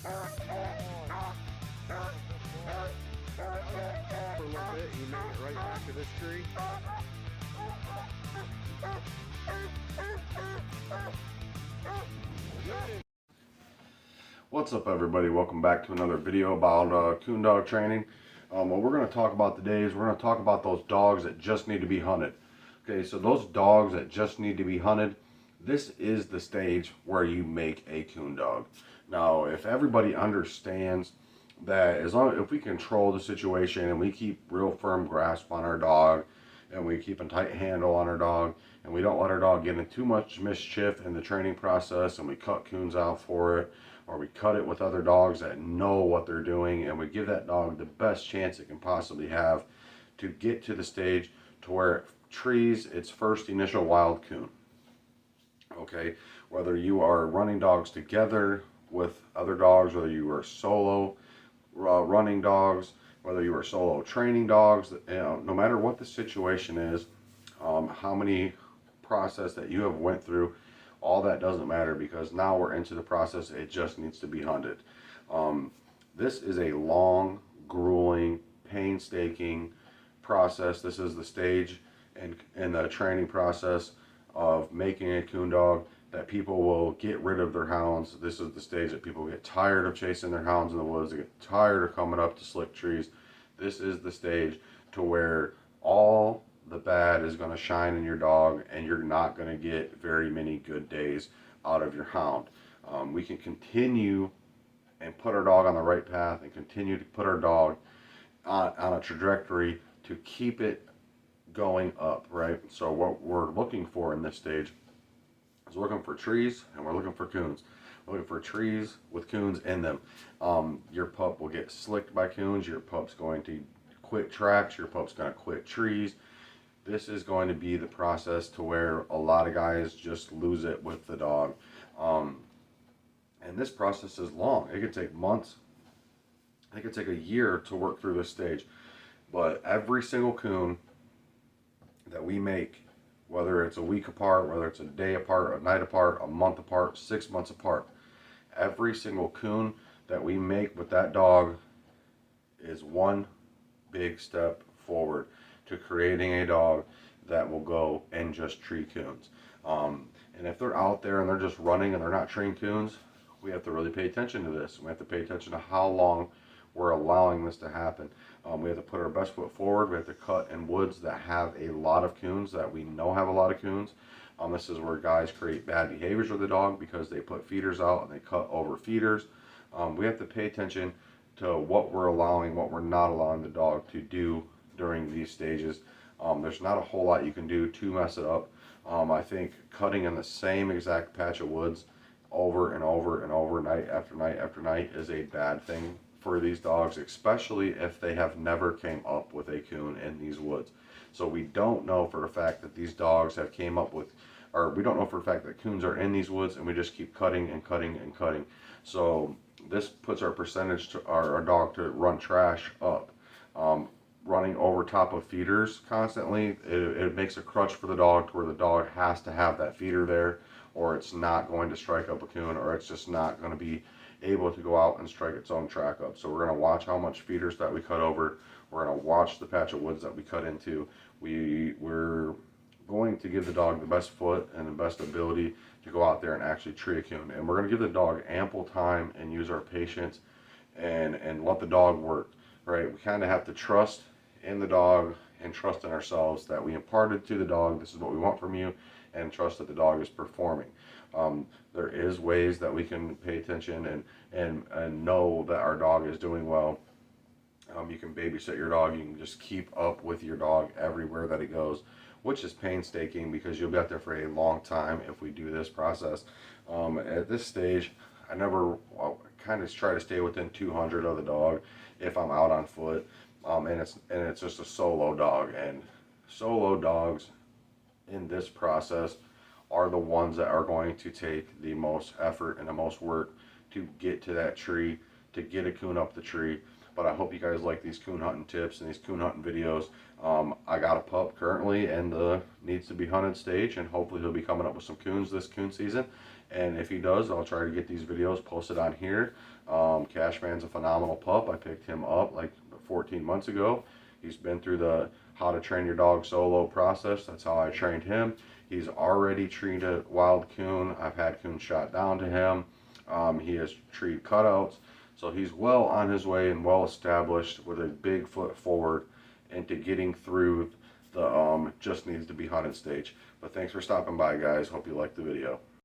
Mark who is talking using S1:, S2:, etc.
S1: For a little bit, he made it right back to this tree. What's up, everybody? Welcome back to another video about coon dog training. What we're going to talk about today is we're going to talk about those dogs that just need to be hunted. Okay, so those dogs that just need to be hunted, this is the stage where you make a coon dog. Now, if everybody understands that if we control the situation and we keep real firm grasp on our dog and we keep a tight handle on our dog and we don't let our dog get into too much mischief in the training process and we cut coons out for it, or we cut it with other dogs that know what they're doing, and we give that dog the best chance it can possibly have to get to the stage to where it trees its first initial wild coon. Okay, whether you are running dogs together with other dogs, whether you are solo running dogs, whether you are solo training dogs, no matter what the situation is, how many process that you have went through, all that doesn't matter, because now we're into the process. It just needs to be hunted. This is a long, grueling, painstaking process. This is the stage in the training process of making a coon dog that people will get rid of their hounds. This is the stage that people get tired of chasing their hounds in the woods. They get tired of coming up to slick trees. This is the stage to where all the bad is going to shine in your dog, and you're not going to get very many good days out of your hound. We can continue and put our dog on the right path and continue to put our dog on a trajectory to keep it going up, right? So what we're looking for in this stage is we're looking for trees and we're looking for coons. We're looking for trees with coons in them. Your pup will get slicked by coons. Your pup's going to quit tracks. Your pup's going to quit trees. This is going to be the process to where a lot of guys just lose it with the dog. And this process is long. It could take months. It could take a year to work through this stage. But every single coon that we make, whether it's a week apart, whether it's a day apart, a night apart, a month apart, 6 months apart, every single coon that we make with that dog is one big step forward to creating a dog that will go and just tree coons. And if they're out there and they're just running and they're not treeing coons, we have to really pay attention to this. We have to pay attention to how long we're allowing this to happen. We have to put our best foot forward. We have to cut in woods that have a lot of coons, that we know have a lot of coons. This is where guys create bad behaviors with the dog because they put feeders out and they cut over feeders. We have to pay attention to what we're allowing, what we're not allowing the dog to do during these stages. There's not a whole lot you can do to mess it up. I think cutting in the same exact patch of woods over and over and over, night after night after night, is a bad thing for these dogs, especially if they have never came up with a coon in these woods. So we don't know for a fact that these dogs have came up with, or we don't know for a fact that coons are in these woods, and we just keep cutting and cutting and cutting. So this puts our percentage to our dog to run trash up. Running over top of feeders constantly, it makes a crutch for the dog to where the dog has to have that feeder there, or it's not going to strike up a coon, or it's just not going to be able to go out and strike its own track up. So we're going to watch how much feeders that we cut over. We're going to watch the patch of woods that we cut into. We're going to give the dog the best foot and the best ability to go out there and actually tree a coon. And we're going to give the dog ample time and use our patience and let the dog work, right? We kind of have to trust in the dog and trust in ourselves that we imparted to the dog, this is what we want from you, and trust that the dog is performing. There is ways that we can pay attention and know that our dog is doing well. You can babysit your dog. You can just keep up with your dog everywhere that it goes, which is painstaking because you'll be out there for a long time if we do this process. At this stage, I never kind of try to stay within 200 of the dog if I'm out on foot. And it's just a solo dog, and solo dogs in this process are the ones that are going to take the most effort and the most work to get to that tree, to get a coon up the tree. But I hope you guys like these coon hunting tips and these coon hunting videos. I got a pup currently in the needs to be hunted stage, and hopefully he'll be coming up with some coons this coon season. And if he does, I'll try to get these videos posted on here. Cashman's a phenomenal pup. I picked him up like 14 months ago. He's been through the how to train your dog solo process. That's how I trained him. He's already treated wild coon. I've had coon shot down to him. He has treated cutouts. So he's well on his way and well established with a big foot forward into getting through the just needs to be hunted stage. But thanks for stopping by, guys. Hope you liked the video.